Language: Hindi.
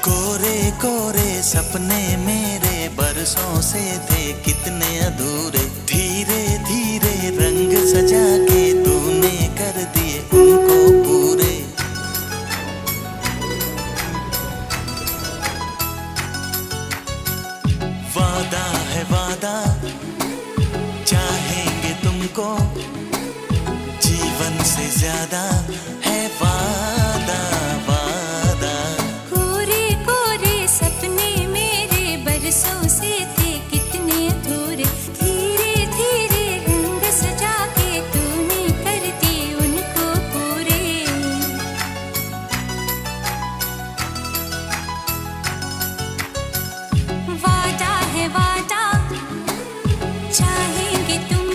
कोरे कोरे सपने मेरे बरसों से थे कितने अधूरे, धीरे धीरे रंग सजा के तूने कर दिए उनको पूरे। वादा है वादा, चाहेंगे तुमको जीवन से ज्यादा।